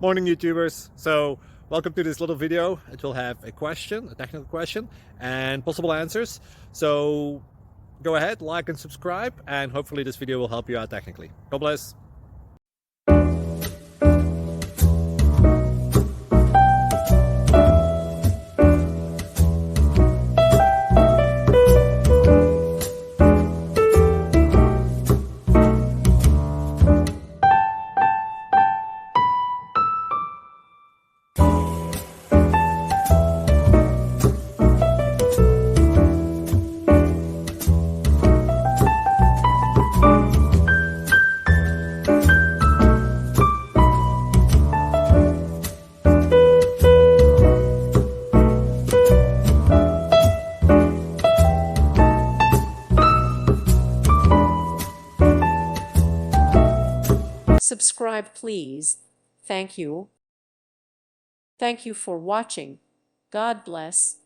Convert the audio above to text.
Morning YouTubers. So welcome to this little video. It will have a question, a technical question, and possible answers. So go ahead, like and subscribe, and hopefully this video will help you out technically. God bless. Subscribe, please. Thank you. Thank you for watching. God bless.